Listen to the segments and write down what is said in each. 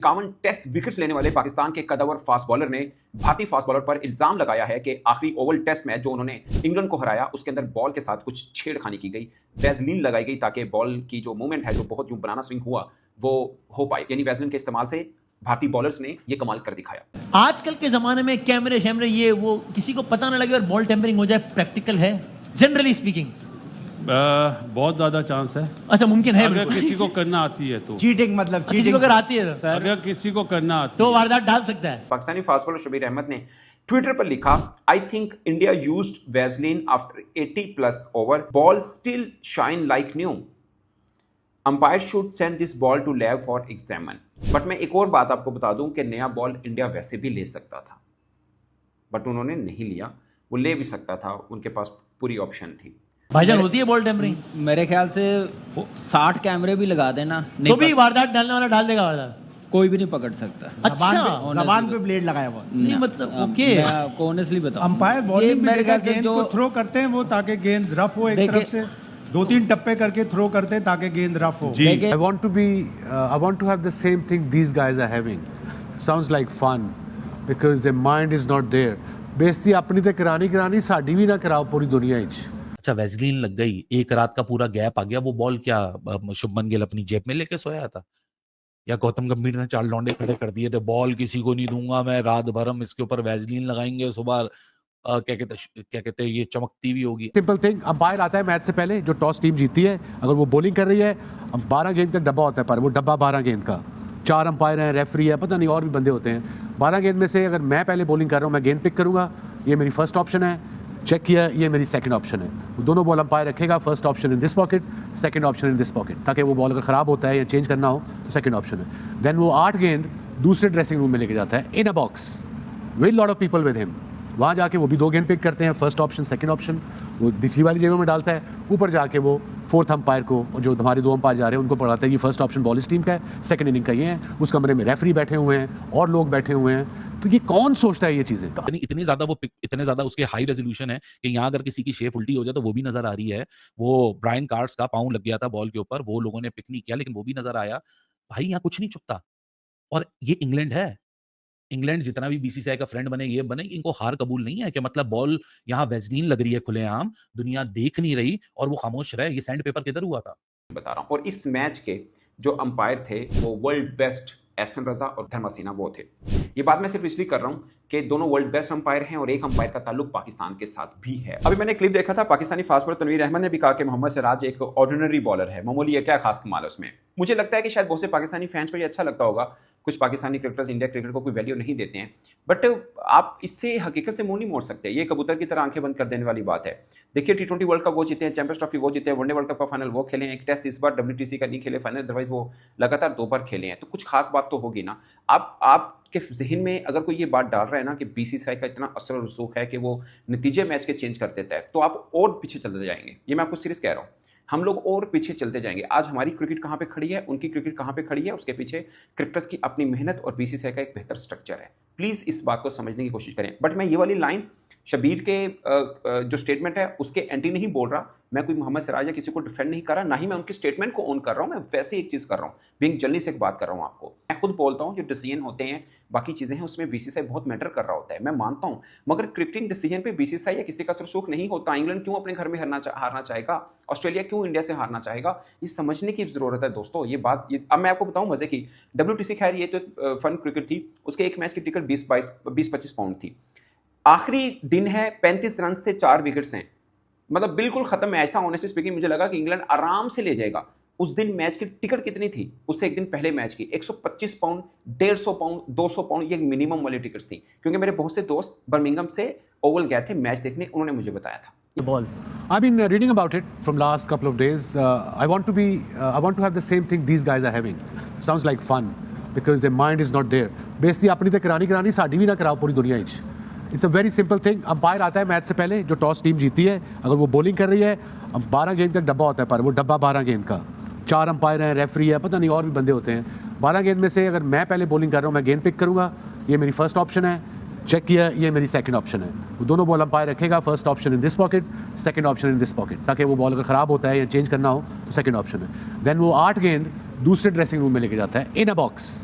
51 test wickets लेने वाले पाकिस्तान के कदावर फास्ट बॉलर ने भारतीय फास्ट बॉलर पर इल्जाम लगाया है कि आखिरी ओवल टेस्ट मैच जो उन्होंने इंग्लैंड को हराया उसके अंदर बॉल के साथ कुछ छेड़खानी की गई, वैसलीन लगाई गई ताकि बॉल की जो मूवमेंट है, जो बहुत यूं बनाना स्विंग हुआ, वो हो पाए। यानी वैसलीन के इस्तेमाल से भारतीय बॉलर्स ने ये कमाल कर दिखाया। आजकल के जमाने में कैमरे शैमरे ये वो किसी को पता ना लगे और बॉल टेम्परिंग हो जाए, प्रैक्टिकल है जनरली स्पीकिंग? बहुत ज्यादा चांस है। अच्छा, मुमकिन है अगर किसी को करना आती है तो चीटिंग, मतलब किसी को अगर आती है तो अगर किसी को करना आती तो है वारदात डाल सकता है। पाकिस्तानी फास्ट बॉलर शबीर अहमद ने ट्विटर पर लिखा, I think India used Vaseline after 80+ over, ball still shine like new, umpire should send this ball to lab for examine. But मैं एक और बात आपको बता दूं कि नया बॉल इंडिया वैसे भी ले सकता था, बट उन्होंने नहीं लिया। वो ले भी सकता था, उनके पास पूरी ऑप्शन थी। भाईजान होती है बॉल टेम्परिंग? मेरे ख्याल से 60 कैमरे भी भी देना, तो भी वारदात डालने वाला डाल देगा वारदात, कोई भी नहीं पकड़ सकता। अच्छा, जबान पे ब्लेड लगाया हुआ। नहीं मतलब ओके, मैं आपको ऑनेस्टली बताऊं, अंपायर बॉलिंग मेरे ख्याल से गेंद जो को थ्रो करते हैं वो ताकि गेंद रफ हो, एक तरफ से 2-3 टप्पे करके थ्रो करते हैं ताकि गेंद रफ हो। I want to have the same thing these guys are having. Sounds like fun because their mind is not there. बेइज्जती अपनी ते करानी साडी भी ना कराओ पूरी दुनिया विच। अच्छा, वैसलीन लग गई, एक रात का पूरा गैप आ गया, वो बॉल क्या शुभमन गिल अपनी जेब में लेके सोया था, या गौतम गंभीर ने 4 लौंडे खड़े कर दिए थे, बॉल किसी को नहीं दूंगा मैं, रात भर हम इसके ऊपर वैसलीन लगाएंगे, सुबह क्या कहते हैं ये चमकती भी होगी। सिंपल थिंग, अंपायर आता है मैच से पहले, जो टॉस टीम जीती है, अगर वो बॉलिंग कर रही है, 12 गेंद का डब्बा होता है, पर वो डब्बा 12 गेंद का, 4 अंपायर हैं, रेफरी है, पता नहीं और भी बंदे होते हैं। 12 गेंद में से अगर मैं पहले बॉलिंग कर रहा हूँ, मैं गेंद पिक करूंगा, ये मेरी फर्स्ट ऑप्शन है, चेक किया, ये मेरी सेकंड ऑप्शन है। दोनों बॉल अंपायर रखेगा, first option in this pocket, second option in this pocket, ताकि वो बॉल अगर ख़राब होता है या चेंज करना हो तो सेकंड ऑप्शन है। देन वो 8 गेंद दूसरे ड्रेसिंग रूम में लेके जाता है in a box with lot of people with him. वहाँ जाके वो भी 2 गेंद पिक करते हैं, फर्स्ट ऑप्शन सेकंड ऑप्शन, वो निचली वाली जेबों में डालता है। ऊपर जाके वो 4th अंपायर को, जो हमारे 2 अंपायर जा रहे हैं, उनको पढ़ाता है, ये फर्स्ट ऑप्शन बॉल इस टीम का है, सेकंड इनिंग का ये है। उस कमरे में रेफरी बैठे हुए हैं और लोग बैठे हुए हैं, तो ये कौन सोचता है ये चीज़ें? इतनी ज़्यादा उसके हाई रेजोल्यूशन है कि यहाँ अगर किसी की शेप उल्टी हो जाए तो वो भी नजर आ रही है। वो ब्रायन कार्ड्स का पाँव लग गया था बॉल के ऊपर, वो लोगों ने पिक नहीं किया, लेकिन वो भी नजर आया। भाई यहाँ कुछ नहीं चुकता, और ये इंग्लैंड है। इंग्लैंड जितना भी बीसीसीआई का फ्रेंड बने, ये बने, इनको हार कबूल नहीं है कि मतलब बॉल यहाँ वैसलीन लग रही है खुलेआम, दुनिया देख नहीं रही और वो खामोश रहे। ये सैंड पेपर किधर हुआ था बता रहा हूं। और इस मैच के जो अंपायर थे वो वर्ल्ड बेस्ट एहसन रजा और धर्मसीना वो थे। ये बात मैं सिर्फ इसलिए कर रहा हूं कि दोनों वर्ल्ड बेस्ट अंपायर हैं और एक अंपायर का ताल्लुक पाकिस्तान के साथ भी है। अभी मैंने क्लिप देखा था, पाकिस्तानी फास्ट बॉलर तनवीर अहमद ने भी कहा कि मोहम्मद सिराज एक ऑर्डिनरी बॉलर है, मामूली है, क्या खास कमाल है उसमें। मुझे लगता है कि शायद बहुत से पाकिस्तानी फैंस को ये अच्छा लगता होगा, कुछ पाकिस्तानी क्रिकेटर्स इंडिया क्रिकेट को कोई वैल्यू नहीं देते हैं, बट आप इससे हकीकत से मुंह नहीं मोड़ सकते। ये कबूतर की तरह आंखें बंद कर देने वाली बात है। देखिए, T20 वर्ल्ड कप वो जीते हैं, चैंपियंस ट्रॉफी वो जीते हैं, वनडे वर्ल्ड कप का फाइनल वो खेले हैं, एक टेस्ट इस बार WTC का नहीं खेले फाइनल, अदरवाइज वो लगातार 2 बार खेले हैं, तो कुछ खास बात तो होगी ना। आपके जहन में अगर कोई ये बात डाल रहा है ना कि बीसीसीआई का इतना असर और रसूख है कि वो नतीजे मैच के चेंज कर देता है, तो आप और पीछे चलते जाएंगे। ये मैं आपको सीरियस कह रहा हूँ, हम लोग और पीछे चलते जाएंगे। आज हमारी क्रिकेट कहाँ पे खड़ी है, उनकी क्रिकेट कहाँ पे खड़ी है, उसके पीछे क्रिकेटर्स की अपनी मेहनत और बीसीसीआई का एक बेहतर स्ट्रक्चर है। प्लीज़ इस बात को समझने की कोशिश करें। बट मैं ये वाली लाइन शबीर के जो स्टेटमेंट है उसके एंटी नहीं बोल रहा, मैं कोई मोहम्मद सिराज या किसी को डिफेंड नहीं कर रहा, ना ही मैं उनके स्टेटमेंट को ऑन कर रहा हूँ। मैं वैसे एक चीज़ कर रहा हूँ, बीइंग जर्नलिस्ट एक बात कर रहा हूँ आपको। मैं खुद बोलता हूँ जो डिसीजन होते हैं, बाकी चीज़ें हैं, उसमें बीसीसीआई बहुत मैटर कर रहा होता है, मैं मानता हूँ, मगर क्रिकेटिंग डिसीजन पे बीसीसीआई या किसी का रसूख नहीं होता। इंग्लैंड क्यों अपने घर में हारना चाहेगा, ऑस्ट्रेलिया क्यों इंडिया से हारना चाहेगा, ये समझने की ज़रूरत है दोस्तों। ये बात अब मैं आपको बताऊँ मजे की, WTC खैर ये तो एक फन क्रिकेट थी, उसके एक मैच की टिकट 20-25 पाउंड थी। आखिरी दिन है, 35 रन थे, 4 विकेट्स हैं, मतलब बिल्कुल खत्म मैच था। ऑनेस्टली स्पीकिंग मुझे लगा कि इंग्लैंड आराम से ले जाएगा। उस दिन मैच की टिकट कितनी थी, उससे एक दिन पहले मैच की 125 पाउंड, 150 पाउंड, 200 पाउंड, ये मिनिमम वाली टिकट्स थी, क्योंकि मेरे बहुत से दोस्त बर्मिंघम से ओवल गए थे मैच देखने, उन्होंने मुझे बताया था। Ball I've been reading about it from last couple of days. I want to have the same thing these guys are having. Sounds like fun because their mind is not there. बेइज्जती अपनी ते करानी साडी भी ना कराओ पूरी दुनिया विच। It's a very simple thing, umpire आता है मैच से पहले, जो टॉस टीम जीती है, अगर वो बॉलिंग कर रही है, 12 गेंद का डब्बा होता है, पर वो डब्बा 12 गेंद का, 4 अंपायर हैं, रेफरी है, पता नहीं और भी बंदे होते हैं। 12 गेंद में से अगर मैं पहले बॉलिंग कर रहा हूँ, मैं गेंद पिक करूँगा, ये मेरी फर्स्ट ऑप्शन है, चेक किया, ये मेरी सेकंड ऑप्शन है। वो दोनों बॉल अंपायर रखेगा, first option in this pocket, second option in this pocket, ताकि वो बॉल अगर ख़राब होता है या चेंज करना हो तो सेकंड ऑप्शन है। देन वो 8 गेंद दूसरे ड्रेसिंग रूम में लेके जाता है in a box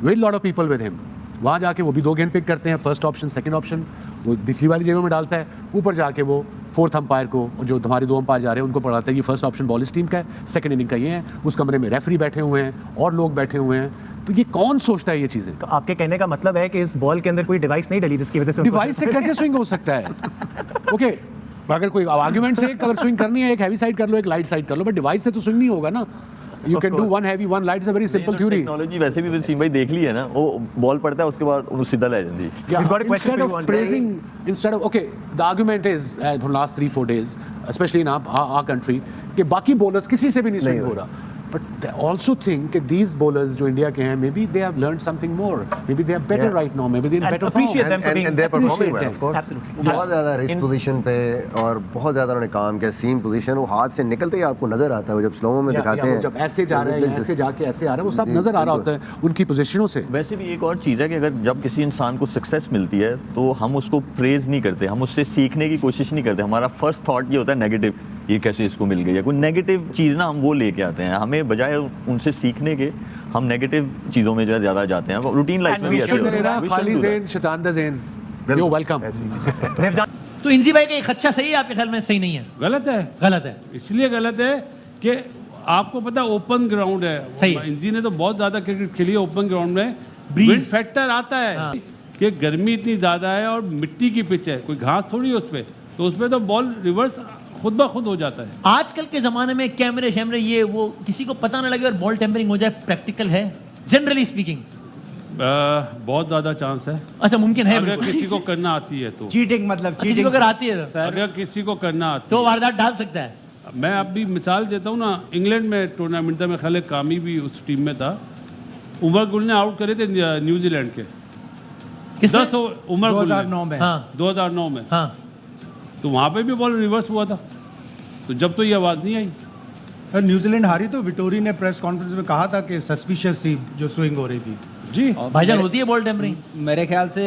with lot of people with him. वहाँ जाके वो भी 2 गेंद पिक करते हैं, फर्स्ट ऑप्शन सेकंड ऑप्शन, वो पिछली वाली जेबों में डालता है। ऊपर जाके वो 4th अंपायर को, जो हमारे 2 अंपायर जा रहे हैं उनको पढ़ाता है कि फर्स्ट ऑप्शन बॉल इस टीम का है, सेकंड इनिंग का ये है। उस कमरे में रेफरी बैठे हुए हैं और लोग बैठे हुए हैं। तो ये कौन सोचता है ये चीज़ें? तो आपके कहने का मतलब है कि इस बॉल के अंदर कोई डिवाइस नहीं डली जिसकी वजह से डिवाइस से कैसे स्विंग हो सकता है? ओके, अगर कोई आर्ग्यूमेंट से अगर स्विंग करनी है, एक हैवी साइड कर लो, एक लाइट साइड कर लो, बट डिवाइस से तो स्विंग नहीं होगा ना। You can do one heavy one light, is a very simple theory. Technology वैसे भी वसीम भाई देख ली है ना, वो बॉल पड़ता है उसके बाद उन्हें सीधा ले जाती है। We've got a question Instead for you of on praising, instead of okay, the argument is for the last 3-4 days, especially in our country, कि बाकी bowlers किसी से भी नहीं swing हो रहा। But they also think that these bowlers जो India के हैं, maybe they have learned something more, maybe they are better right now, maybe they are in And better appreciate form. them for being and they're performing well, Appreciate of course. Absolutely. बहुत ज़्यादा wrist position पे और बहुत ज़्यादा उन्होंने काम किया। सीम position वो हाथ से निकलते ही आपको नज़र आता है, वो जब स्लो में दिखाते वो हैं, जब ऐसे जा रहा है, ऐसे जाके ऐसे आ रहा है, वो सब नजर आ रहा होता है उनकी पोजीशनों से। वैसे भी एक और चीज़ है कि अगर जब किसी इंसान को सक्सेस मिलती है तो हम उसको प्रेज नहीं करते, हम उससे सीखने की कोशिश नहीं करते। हमारा फर्स्ट थॉट ये होता है नेगेटिव, ये कैसे इसको मिल गई है, कोई नेगेटिव चीज़ ना हम वो लेके आते हैं। हमें बजाय उनसे सीखने के हम नेगेटिव चीज़ों में जो है ज़्यादा जाते हैं। रूटीन लाइफ में भी ऐसे होता है। We shouldn't do that. शैतान the Zen, you're welcome। They've done तो इंजी भाई का ये खदशा सही है आपके ख्याल में? सही नहीं है? गलत है। गलत है। इसलिए गलत है कि आपको पता है ओपन ग्राउंड है। सही है। इंजी ने तो बहुत ज्यादा क्रिकेट खेली है ओपन ग्राउंड में। Breeze। विंड फैक्टर आता है कि गर्मी इतनी ज्यादा है और मिट्टी की पिच है, कोई घास थोड़ी है उस पे, तो उसमें तो बॉल रिवर्स खुद ब खुद हो जाता है। आजकल के जमाने में कैमरे शैमरे ये वो किसी को पता ना लगे और बॉल टेम्परिंग हो जाए, प्रैक्टिकल है जनरली स्पीकिंग? बहुत ज्यादा चांस है। अच्छा, मुमकिन है अगर बिल्कुल। किसी को करना आती है तो, चीटिंग मतलब किसी को अगर आती है तो अगर किसी को करना आती तो है वारदात डाल सकता है। मैं अभी मिसाल देता हूँ ना, इंग्लैंड में टूर्नामेंट था, मैं ख्याल है कामी भी उस टीम में था। उमर गुल ने आउट करे थे न्यूजीलैंड के। किसने? 10 ओवर उमर गुल ने 2009 में। हाँ 2009 में। हाँ। तो वहाँ पे भी बॉल रिवर्स हुआ था, तो जब तो ये आवाज़ नहीं आई। न्यूजीलैंड हारी तो विटोरी ने प्रेस कॉन्फ्रेंस में कहा था कि सस्पिशियस थी जो स्विंग हो रही थी। जी भाईजान होती है बॉल टेम्परिंग? मेरे ख्याल से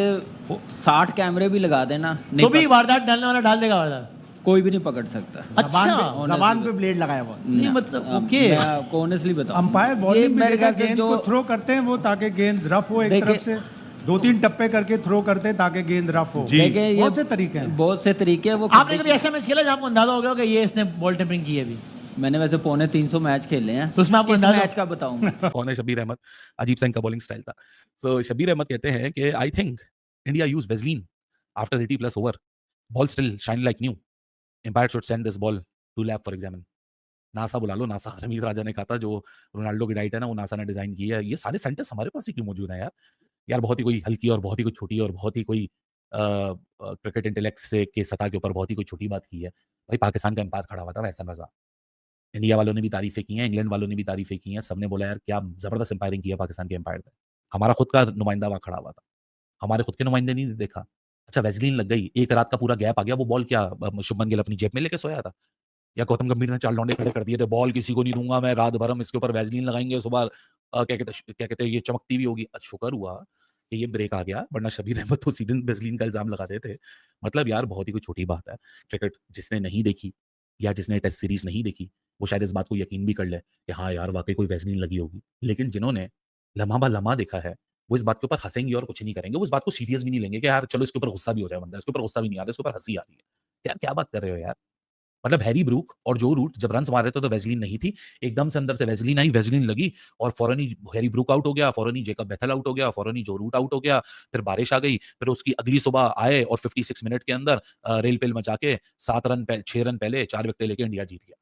60 कैमरे भी लगा देना, तो नहीं भी वारदात डालने वाला डाल देगा वारदात। कोई भी नहीं पकड़ सकता। अच्छा, जबान पे ब्लेड लगाया हुआ। नहीं मतलब ओके। मैं आपको ऑनेस्टली बताऊं, अंपायर ये बॉलिंग भी मेरे देखा, ख्याल से गेंद जो को थ्रो करते हैं वो ताकि गेंद रफ हो एक देखिए- तरफ से, 2-3 टप्पे करके थ्रो करते हैं ताकि गेंद रफ हो। जी। देखिए, ये बहुत से तरीके हैं। बहुत से तरीके हैं वो। आपने कभी ऐसा मैच खेला जहाँ आपको अंदाजा हो गया कि ये इसने बॉल टेम्परिंग की है अभी? मैंने वैसे 350 मैच खेले हैं, तो उसमें आपको किस अंदाजा- मैच का बताऊं? कौन है? शबीर अहमद। अजीब सा इनका बॉलिंग स्टाइल था। सो शबीर अहमद कहते हैं कि I think India use Vaseline after 80+ over, ball still shine like new, umpire should send this ball to lab for examine. NASA बुला लो, नासा। रमीज राजा ने कहा था जो रोनाल्डो की डाइट है ना, वो नासा ने डिजाइन की है। ये सारे सेंटेंस हमारे पास ही क्यों मौजूद है यार? यार बहुत ही कोई हल्की और बहुत ही कोई छोटी और बहुत ही कोई क्रिकेट इंटेलेक्ट से के सतह के ऊपर बहुत ही कोई छोटी बात की है। भाई पाकिस्तान का एम्पायर खड़ा हुआ था वैसन रजा, इंडिया वालों ने भी तारीफें की हैं, इंग्लैंड वालों ने भी तारीफें की हैं, सबने बोला यार क्या जबरदस्त एम्पायरिंग की है पाकिस्तान के एम्पायर ने। हमारा खुद का नुमाइंदा वहाँ खड़ा हुआ था, हमारे खुद के नुमाइंदे नहीं देखा। अच्छा वैसलीन लग गई, एक रात का पूरा गैप आ गया, वो बॉल क्या शुभमन गिल अपनी जेब में लेके सोया था, या गौतम गंभीर ने 4 लौंडे खड़े कर दिए थे, बॉल किसी को नहीं दूंगा मैं, रात भर हम इसके ऊपर वैसलीन लगाएंगे, सुबह क्या कहते हैं ये चमकती भी होगी। शुक्र हुआ कि ये ब्रेक आ गया, वरना शबीर अहमद तो सीधे वैसलीन का इल्जाम लगाते थे। मतलब यार बहुत ही कोई छोटी बात है। क्रिकेट जिसने नहीं देखी या जिसने टेस्ट सीरीज नहीं देखी वो शायद इस बात को यकीन भी कर ले कि हाँ यार वाकई कोई वैसलीन लगी होगी, लेकिन जिन्होंने लम्हा बा लम्हा देखा है वो इस बात के ऊपर हंसेंगे और कुछ नहीं करेंगे, वो इस बात को सीरियस भी नहीं लेंगे कि यार चलो इसके ऊपर गुस्सा भी हो जाए बंदा, इसके ऊपर गुस्सा भी नहीं आ रहा, इसके ऊपर हंसी आ रही है। यार क्या बात कर रहे हो यार? मतलब हैरी ब्रूक और जो रूट जब रन्स मार रहे थे तो वैसलीन नहीं थी, एकदम से अंदर से वैसलीन आई, वैसलीन लगी और फौरन ही हैरी ब्रूक आउट हो गया, फौरन ही जेकब बेथल आउट हो गया, फौरन ही जो रूट आउट हो गया, फिर बारिश आ गई, फिर उसकी अगली सुबह आए और 56 मिनट के अंदर रेल पेल मचा के 6 रन पहले 4 विकेट लेके इंडिया जीत गया।